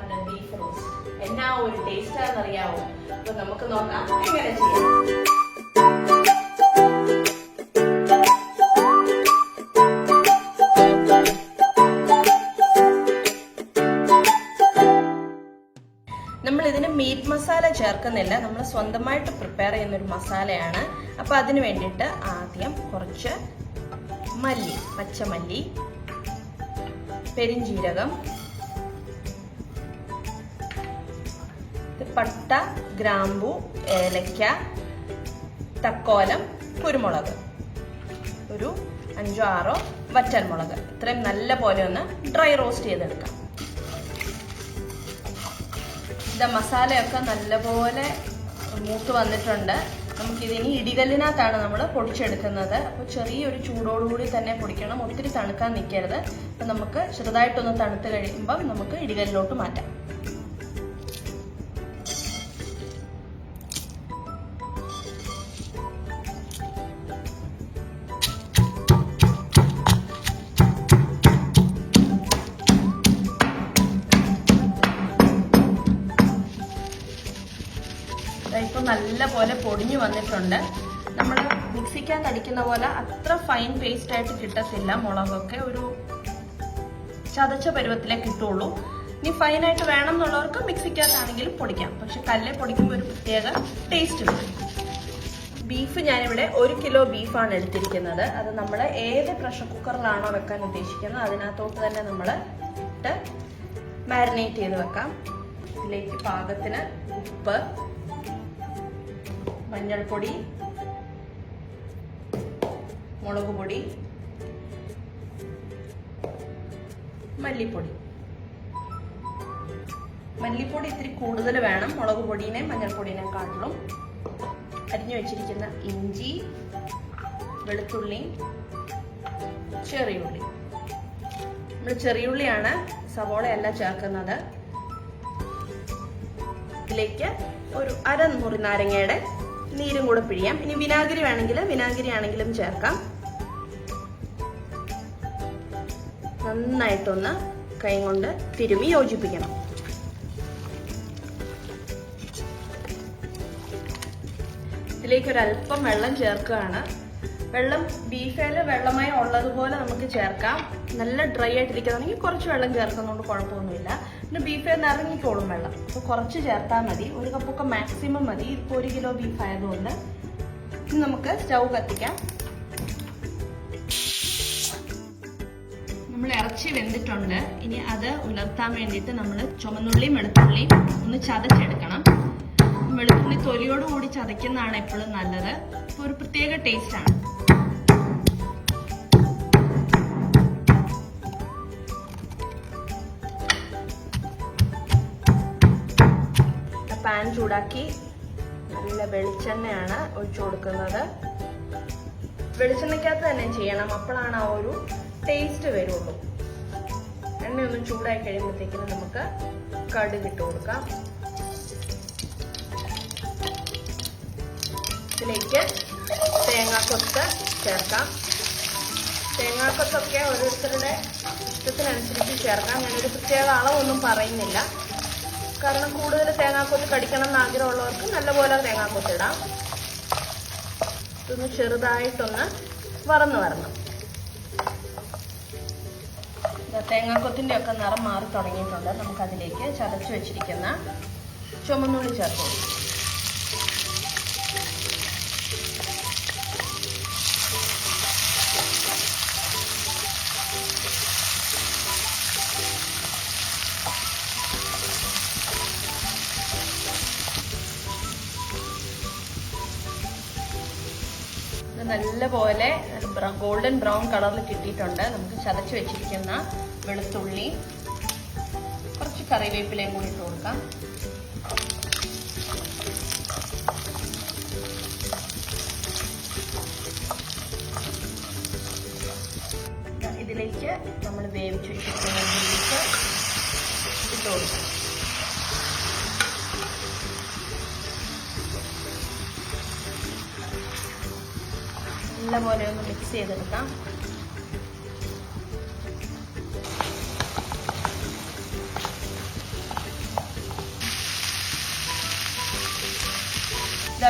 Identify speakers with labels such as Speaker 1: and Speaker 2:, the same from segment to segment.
Speaker 1: സാറിന്റെ beef roast. എന്നാ ഒരു ടേസ്റ്റ് ആണെന്നറിയാവോ? അപ്പൊ നമുക്ക് നോക്കാം എങ്ങനെ ചെയ്യാം. നമ്മൾ ഇതിന് മീറ്റ് മസാല ചേർക്കുന്നില്ല, നമ്മൾ സ്വന്തമായിട്ട് പ്രിപ്പയർ ചെയ്യുന്നൊരു മസാലയാണ്. അപ്പോൾ അതിന് വേണ്ടിയിട്ട് ആദ്യം കുറച്ച് മല്ലി, പച്ചമല്ലി, പെരിഞ്ജീരകം, പട്ട, ഗ്രാമ്പു, ഏലക്ക, തക്കോലം, കുരുമുളക്, ഒരു 5-6 വറ്റൽമുളക്, ഇത്രയും നല്ല പോലെ ഒന്ന് ഡ്രൈ റോസ്റ്റ് ചെയ്തെടുക്കാം. ഇത് മസാലയൊക്കെ നല്ലപോലെ മൂത്ത് വന്നിട്ടുണ്ട്. നമുക്കിതിനി ഇടികല്ലിനകത്താണ് നമ്മൾ പൊടിച്ചെടുക്കുന്നത്. അപ്പോൾ ചെറിയൊരു ചൂടോടുകൂടി തന്നെ പൊടിക്കണം, ഒത്തിരി തണുക്കാൻ നിൽക്കരുത്. അപ്പം നമുക്ക് ചെറുതായിട്ടൊന്ന് തണുത്ത് കഴിയുമ്പം നമുക്ക് ഇടികല്ലിലോട്ട് മാറ്റാം. ഇപ്പൊ നല്ല പോലെ പൊടിഞ്ഞു വന്നിട്ടുണ്ട്. നമ്മൾ മിക്സിക്കകത്ത് അടിക്കുന്ന പോലെ അത്ര ഫൈൻ പേസ്റ്റ് ആയിട്ട് കിട്ടത്തില്ല. മുളകൊക്കെ ഒരു ചതച്ച പരുവത്തിലേ കിട്ടുള്ളൂ. ഇനി ഫൈനായിട്ട് വേണം എന്നുള്ളവർക്ക് മിക്സിക്കകത്താണെങ്കിലും പൊടിക്കാം. പക്ഷെ കല്ലെ പൊടിക്കുമ്പോൾ ഒരു പ്രത്യേക ടേസ്റ്റ് വരും. ബീഫ് ഞാനിവിടെ 1 കിലോ ബീഫാണ് എടുത്തിരിക്കുന്നത്. അത് നമ്മൾ ഏത് പ്രഷർ കുക്കറിലാണോ വെക്കാൻ ഉദ്ദേശിക്കുന്നത് അതിനകത്തോട്ട് തന്നെ നമ്മൾ ഇട്ട് മാരിനേറ്റ് ചെയ്ത് വെക്കാം. ഇതിലേക്ക് പാകത്തിന് ഉപ്പ്, മഞ്ഞൾപ്പൊടി, മുളക് പൊടി, മല്ലിപ്പൊടി. മല്ലിപ്പൊടി ഇത്തിരി കൂടുതൽ വേണം മുളക് പൊടിയെ മഞ്ഞൾപ്പൊടിയെക്കാട്ടിലും. അരിഞ്ഞു വെച്ചിരിക്കുന്ന ഇഞ്ചി, വെളുത്തുള്ളി, ചെറിയുള്ളി. നമ്മൾ ചെറിയുള്ളിയാണ്, സവോളയല്ല ചേർക്കുന്നത്. ഇതിലേക്ക് ഒരു 1/2 മുറി നാരങ്ങയുടെ നീരും കൂടെ പിഴിയാം. ഇനി വിനാഗിരി വേണമെങ്കിൽ വിനാഗിരി ആണെങ്കിലും ചേർക്കാം. നന്നായിട്ടൊന്ന് കൈ കൊണ്ട് തിരുമി യോജിപ്പിക്കണം. ഇതിലേക്ക് ഒരല്പം വെള്ളം ചേർക്കുകയാണ്. വെള്ളം ബീഫേല് വെള്ളമായി ഉള്ളതുപോലെ നമുക്ക് ചേർക്കാം. നല്ല ഡ്രൈ ആയിട്ടിരിക്കുകയാണെങ്കിൽ കുറച്ച് വെള്ളം ചേർക്കുന്നതുകൊണ്ട് കുഴപ്പമൊന്നുമില്ല. പിന്നെ ബീഫേൽ നിന്ന് ഇറങ്ങിക്കോളും വെള്ളം. അപ്പോൾ കുറച്ച് ചേർത്താൽ മതി. 1 കപ്പൊക്കെ മാക്സിമം മതി. ഇപ്പോൾ 1 കിലോ ബീഫ് ആയതുകൊണ്ട്. ഇനി നമുക്ക് സ്റ്റൗ കത്തിക്കാം. നമ്മൾ ഇറച്ചി വെന്തിട്ടുണ്ട്. ഇനി അത് ഉലർത്താൻ വേണ്ടിയിട്ട് നമ്മൾ ചുമന്നുള്ളിയും വെളുത്തുള്ളിയും ഒന്ന് ചതച്ചെടുക്കണം. വെളുത്തുള്ളി തൊലിയോടുകൂടി ചതയ്ക്കുന്നതാണ് എപ്പോഴും നല്ലത്. ഇപ്പോൾ ഒരു പ്രത്യേക ടേസ്റ്റാണ്. പാൻ ചൂടാക്കി നല്ല വെളിച്ചെണ്ണയാണ് ഒഴിച്ചു കൊടുക്കുന്നത്. വെളിച്ചെണ്ണയ്ക്കകത്ത് തന്നെ ചെയ്യണം, അപ്പോഴാണ് ആ ഒരു ടേസ്റ്റ് വരുള്ളൂ. എണ്ണയൊന്നും ചൂടായി കഴിയുമ്പോഴത്തേക്കിനും നമുക്ക് കടുക് ഇട്ട് കൊടുക്കാം. ഇതിലേക്ക് തേങ്ങാക്കൊത്ത് ചേർക്കാം. തേങ്ങാക്കൊത്തൊക്കെ ഓരോരുത്തരുടെ ഇഷ്ടത്തിനനുസരിച്ച് ചേർക്കാം. ഞാനൊരു പ്രത്യേക അളവൊന്നും പറയുന്നില്ല. കാരണം കൂടുതൽ തേങ്ങാക്കൊത്ത് കടിക്കണം എന്ന് ആഗ്രഹമുള്ളവർക്ക് നല്ലപോലെ തേങ്ങാക്കൊത്തിടാം. ഇതൊന്ന് ചെറുതായിട്ടൊന്ന് വറന്ന് വരണം. തേങ്ങാക്കൊത്തിൻ്റെ ഒക്കെ നിറം മാറി തുടങ്ങിയിട്ടുണ്ട്. നമുക്കതിലേക്ക് ചതച്ച് വെച്ചിരിക്കുന്ന ചുമന്നുള്ളി ചേർത്ത് കൊടുക്കാം. നല്ലപോലെ ഗോൾഡൻ ബ്രൗൺ കളറിൽ കിട്ടിയിട്ടുണ്ട്. നമുക്ക് ചതച്ച് വെച്ചിരിക്കുന്ന വെളുത്തുള്ളി, കുറച്ച് കറിവേപ്പിലയും കൂടി ഇട്ട് കൊടുക്കാം. ഇതിലേക്ക് നമ്മൾ വേവിച്ച് വെച്ചിരിക്കുന്ന ബീഫ് ഇട്ട് കൊടുക്കാം. നല്ലപോലെ ഒന്ന് മിക്സ് ചെയ്തെടുക്കാം.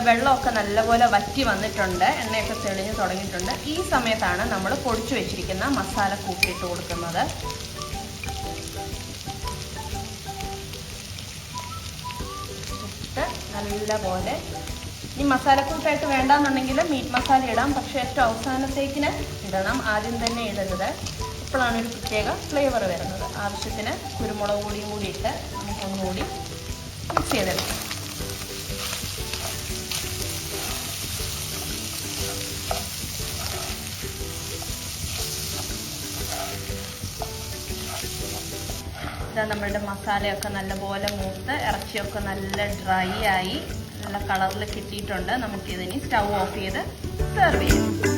Speaker 1: വെള്ളമൊക്കെ നല്ലപോലെ വറ്റി വന്നിട്ടുണ്ട്, എണ്ണയൊക്കെ തെളിഞ്ഞ് തുടങ്ങിയിട്ടുണ്ട്. ഈ സമയത്താണ് നമ്മൾ പൊടിച്ചു വെച്ചിരിക്കുന്ന മസാല കൂട്ടിയിട്ട് കൊടുക്കുന്നത്. നല്ലപോലെ ഈ മസാലക്കൂട്ടായിട്ട് വേണ്ടാന്നുണ്ടെങ്കിൽ മീറ്റ് മസാല ഇടാം, പക്ഷേ ഏറ്റവും അവസാനത്തേക്കിന് ഇടണം, ആദ്യം തന്നെ ഇടരുത്. അപ്പോഴാണ് ഒരു പ്രത്യേക ഫ്ലേവർ വരുന്നത്. ആവശ്യത്തിന് കുരുമുളക് പൊടിയും കൂടി ഇട്ട് നമുക്കൊന്നുകൂടി മിക്സ് ചെയ്തെടുക്കാം. ഇതാ നമ്മളുടെ മസാലയൊക്കെ നല്ലപോലെ മൂത്ത് ഇറച്ചിയൊക്കെ നല്ല ഡ്രൈ ആയി നല്ല കളറിൽ കിട്ടിയിട്ടുണ്ട്. നമുക്കിതിനി സ്റ്റൗ ഓഫ് ചെയ്ത് സെർവ് ചെയ്യാം.